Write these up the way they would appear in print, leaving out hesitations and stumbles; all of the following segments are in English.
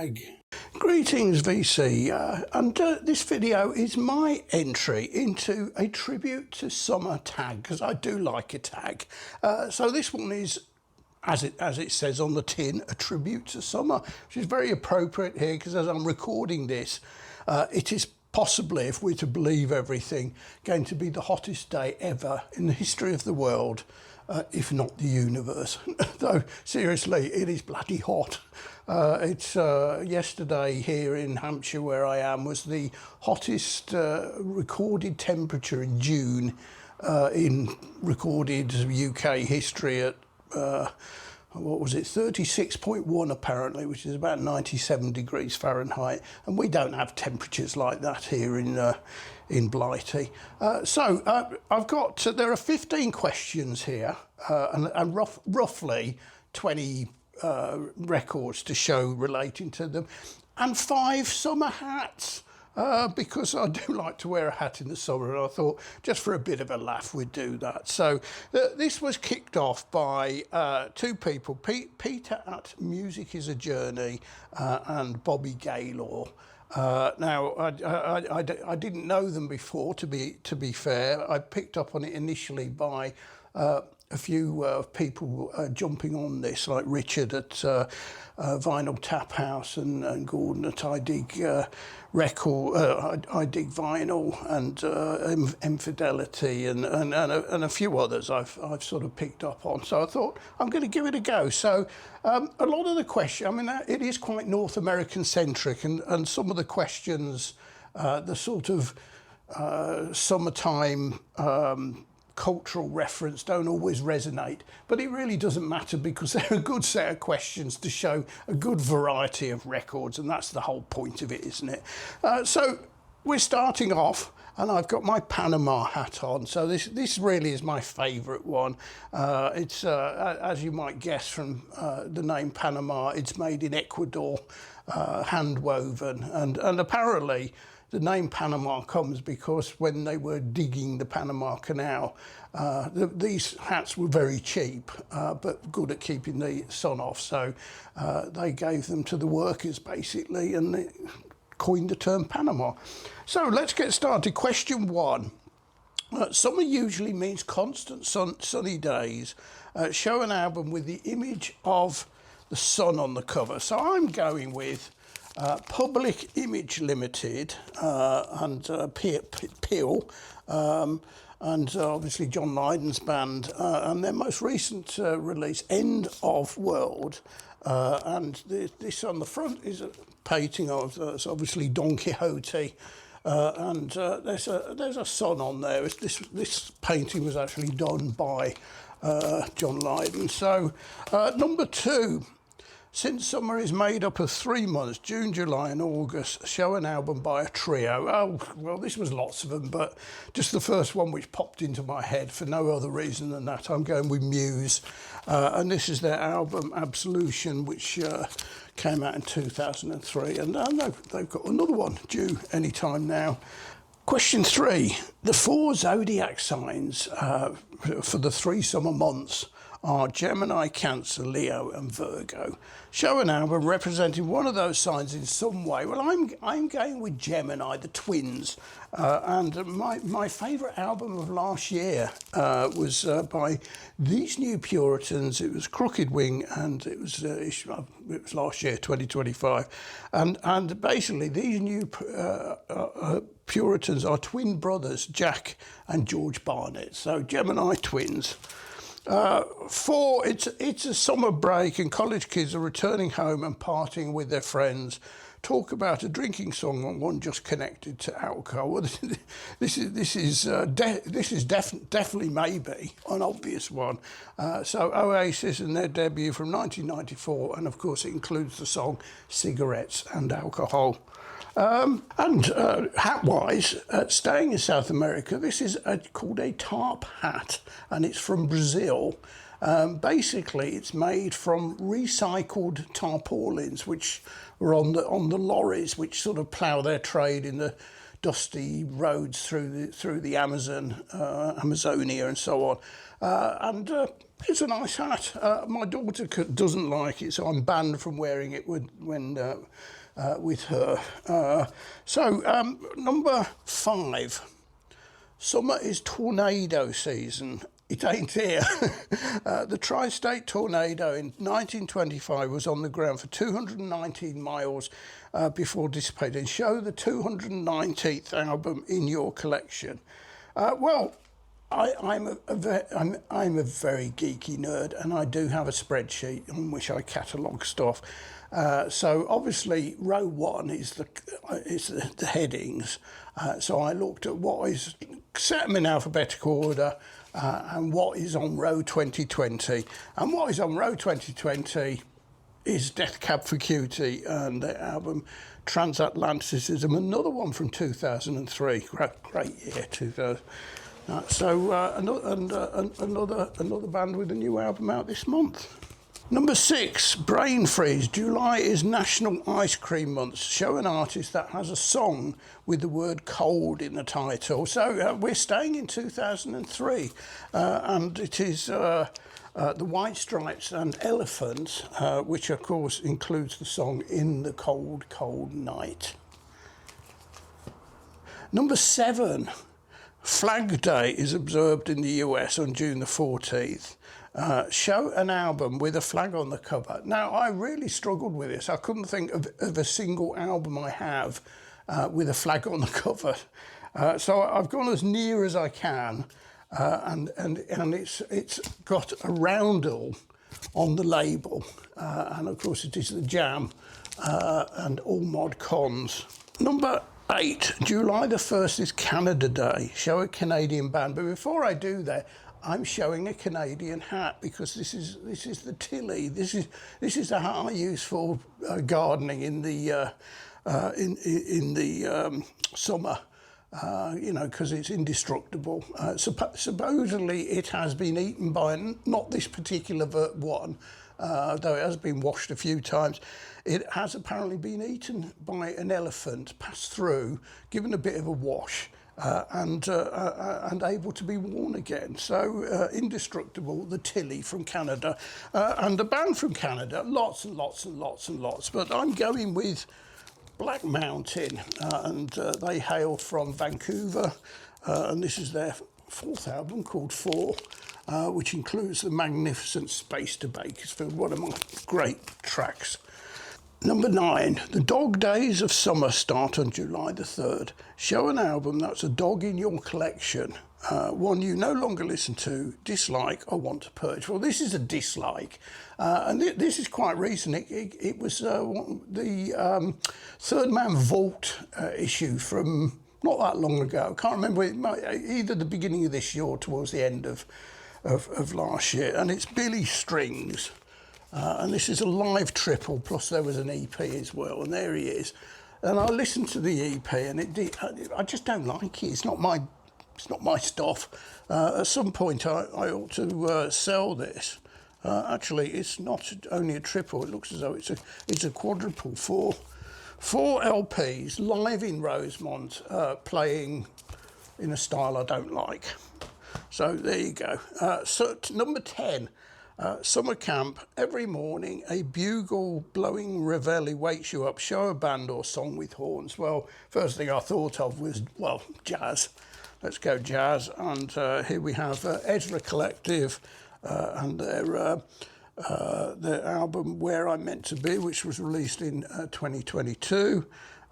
tag. Greetings VC, and this video is my entry into a tribute to summer tag, because I do like a tag. So this one is, as it says on the tin, a tribute to summer, which is very appropriate here, because as I'm recording this, it is possibly, if we're to believe everything, going to be the hottest day ever in the history of the world, if not the universe. Though seriously, it is bloody hot. It's yesterday here in Hampshire, where I am, was the hottest recorded temperature in June in recorded UK history at what was it, 36.1 apparently, which is about 97 degrees Fahrenheit, and we don't have temperatures like that here in Blighty. I've got, there are 15 questions here, and roughly 20 records to show relating to them, and 5 summer hats. Because I do like to wear a hat in the summer, and I thought just for a bit of a laugh we'd do that. So this was kicked off by 2 people, Peter at Music is a Journey and Bobby Gaylor. Now I didn't know them before, to be fair. I picked up on it initially by a few people jumping on this, like Richard at Vinyl Tap House and Gordon at I Dig Vinyl and Infidelity and a few others I've sort of picked up on. So I thought I'm going to give it a go. So a lot of the questions, I mean, it is quite North American centric, and some of the questions, the sort of summertime cultural reference don't always resonate, but it really doesn't matter, because they're a good set of questions to show a good variety of records, and that's the whole point of it, isn't it? So we're starting off, and I've got my Panama hat on. So this really is my favourite one. It's as you might guess from the name Panama, it's made in Ecuador, hand woven, and apparently the name Panama comes because when they were digging the Panama Canal, these hats were very cheap, but good at keeping the sun off. So they gave them to the workers, basically, and they coined the term Panama. So let's get started. Question 1. Summer usually means constant sunny days. Show an album with the image of the sun on the cover. So I'm going with Public Image Limited and Peel, and obviously John Lydon's band, and their most recent release, End of World, and this on the front is a painting of it's obviously Don Quixote, and there's a sun on there. This painting was actually done by John Lydon. So number 2. Since summer is made up of 3 months, June, July and August, show an album by a trio. Oh, well, this was lots of them, but just the first one which popped into my head for no other reason than that, I'm going with Muse. And this is their album Absolution, which came out in 2003. And they've got another one due any time now. Question 3. The 4 zodiac signs for the 3 summer months are Gemini, Cancer, Leo and Virgo. Show an album representing one of those signs in some way. Well, I'm going with Gemini, the twins. And my favourite album of last year was by these new Puritans. It was Crooked Wing, and it was last year, 2025. And basically these new Puritans are twin brothers, Jack and George Barnett. So Gemini twins. 4, it's a summer break and college kids are returning home and partying with their friends. Talk about a drinking song and one just connected to alcohol. Well, this is definitely maybe an obvious one. So Oasis and their debut from 1994, and of course it includes the song Cigarettes and Alcohol. Hat-wise, staying in South America, this is called a tarp hat, and it's from Brazil. Basically, it's made from recycled tarpaulins, which were on the lorries, which sort of plough their trade in the dusty roads through the Amazonia and so on. And it's a nice hat. My daughter doesn't like it, so I'm banned from wearing it with her. Number 5. Summer is tornado season. It ain't here. The tri-state tornado in 1925 was on the ground for 219 miles before dissipating. Show the 219th album in your collection. I'm a very geeky nerd, and I do have a spreadsheet on which I catalogue stuff. So obviously row 1 is the headings. So I looked at what is, set them in alphabetical order, and what is on row 2020. And what is on row 2020 is Death Cab for Cutie and the album Transatlanticism, another one from 2003. Great year, 2000. Another band with a new album out this month. Number 6, Brain Freeze. July is National Ice Cream Month. Show an artist that has a song with the word cold in the title. So we're staying in 2003, and it is the White Stripes and Elephants, which of course includes the song In the Cold, Cold Night. Number 7, Flag Day is observed in the US on June the 14th. Show an album with a flag on the cover. Now, I really struggled with this. I couldn't think of a single album I have with a flag on the cover. So I've gone as near as I can, and it's got a roundel on the label. And of course it is the Jam and all mod cons. Number 8, July the 1st is Canada Day. Show a Canadian band. But before I do that, I'm showing a Canadian hat because this is the Tilly. This is the hat I use for gardening in the summer. Because it's indestructible. Supposedly it has been eaten by, not this particular one, though it has been washed a few times. It has apparently been eaten by an elephant, passed through, given a bit of a wash, and able to be worn again. So indestructible, the Tilly from Canada, and a band from Canada, lots and lots and lots and lots. But I'm going with Black Mountain, and they hail from Vancouver, and this is their 4th album called 4, which includes the magnificent Space to Bakersfield, one of my great tracks. Number 9, the dog days of summer start on July the 3rd. Show an album that's a dog in your collection, one you no longer listen to, dislike, or want to purge. Well, this is a dislike, and this is quite recent. It was the Third Man Vault issue from not that long ago. I can't remember, either the beginning of this year or towards the end of last year, and it's Billy Strings. And this is a live triple, plus there was an EP as well, and there he is. And I listened to the EP, and I just don't like it. It's not my stuff. At some point, I ought to sell this. Actually, it's not only a triple. It looks as though it's a quadruple. Four LPs live in Rosemont, playing in a style I don't like. So there you go. So number 10. Summer camp, every morning a bugle blowing reveille wakes you up. Show a band or song with horns. Well, first thing I thought of was, well, jazz. Let's go jazz. And here we have Ezra Collective and their album Where I'm Meant to Be, which was released in 2022,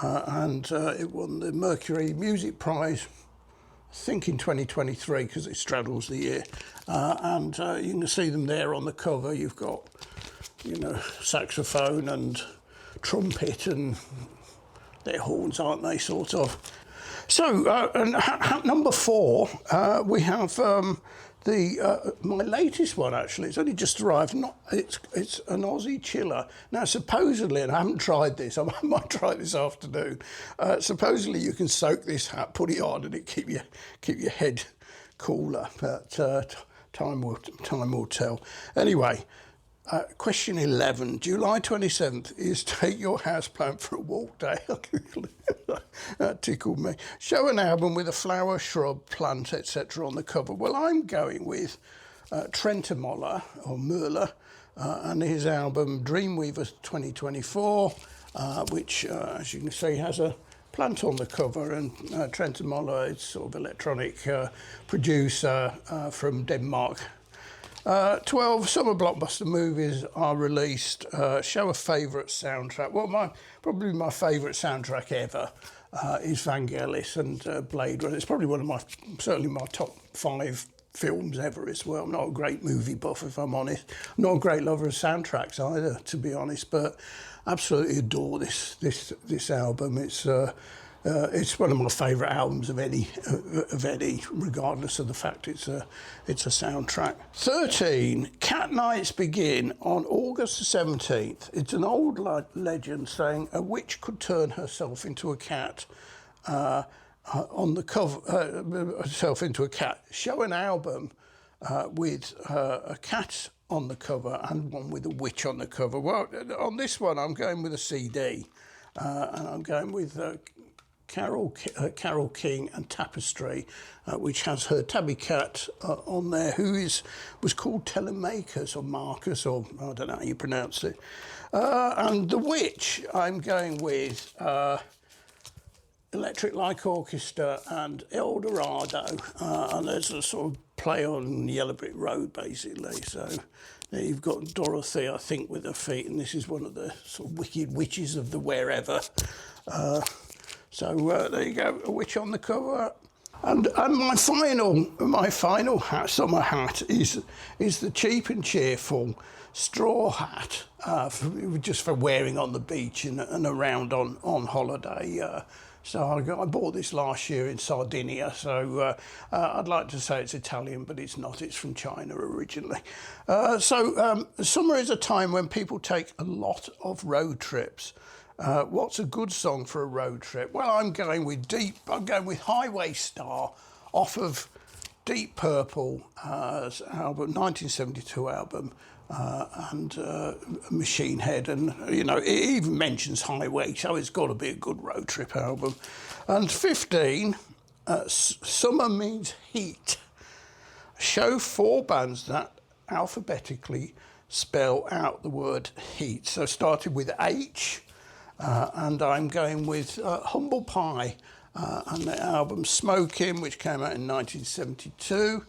and it won the Mercury Music Prize, I think in 2023, because it straddles the year. And you can see them there on the cover. You've got, saxophone and trumpet, and they're horns, aren't they, sort of. So, number 4, we have my latest one, actually. It's only just arrived. It's an Aussie chiller. Now, supposedly, and I haven't tried this, I might try it this afternoon. Supposedly, you can soak this hat, put it on, and it keep your head cooler. But time will tell. Anyway, Question 11, July 27th is take your houseplant for a walk day. That tickled me. Show an album with a flower, shrub, plant, etc. on the cover. Well, I'm going with Trent Moller, or Muller, and his album Dreamweaver 2024, which, as you can see, has a plant on the cover, and Trent Moller is sort of electronic producer from Denmark. 12 summer blockbuster movies are released. Show a favourite soundtrack. Well, probably my favourite soundtrack ever is Vangelis and Blade Runner. It's probably certainly my top 5 films ever as well. I'm not a great movie buff, if I'm honest. I'm not a great lover of soundtracks either, to be honest, but absolutely adore this album. It's one of my favourite albums of any, regardless of the fact it's a soundtrack. 13, cat nights begin on August the 17th. It's an old legend saying a witch could turn herself into a cat on the cover, herself into a cat. Show an album with a cat on the cover and one with a witch on the cover. Well, on this one, I'm going with a CD, and I'm going with Carol King and Tapestry, which has her tabby cat on there, who was called Telemachus or Marcus, or I don't know how you pronounce it. And the witch, I'm going with Electric Light Orchestra and El Dorado, and there's a sort of play on Yellow Brick Road, basically. So there you've got Dorothy, I think, with her feet, and this is one of the sort of wicked witches of the wherever. So there you go, a witch on the cover. And my final summer hat is the cheap and cheerful straw hat, just for wearing on the beach and around on holiday. So I bought this last year in Sardinia, so I'd like to say it's Italian, but it's not. It's from China originally. Summer is a time when people take a lot of road trips. What's a good song for a road trip? Well, I'm going with Highway Star off of Deep Purple album, 1972 album, and Machine Head, and it even mentions highway, so it's got to be a good road trip album. And 15, Summer Means Heat. Show 4 bands that alphabetically spell out the word heat. So started with H. And I'm going with Humble Pie and the album Smokin', which came out in 1972,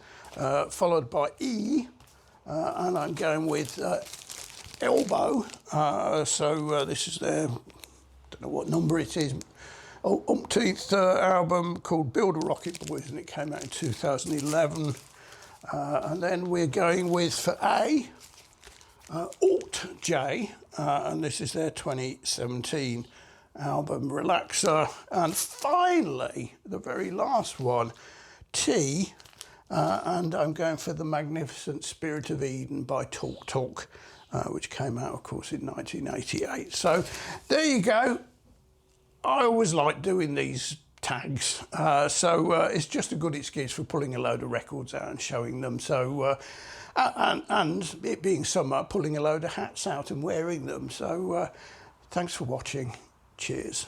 followed by E, and I'm going with Elbow. This is their, don't know what number it is, umpteenth album called Build a Rocket Boys, and it came out in 2011. And then we're going with, for A, Alt J, and this is their 2017 album Relaxer. And finally, the very last one, T, and I'm going for The Magnificent Spirit of Eden by Talk Talk, which came out, of course, in 1988. So there you go. I always like doing these tags, it's just a good excuse for pulling a load of records out and showing them. So and it being summer, pulling a load of hats out and wearing them. So thanks for watching. Cheers.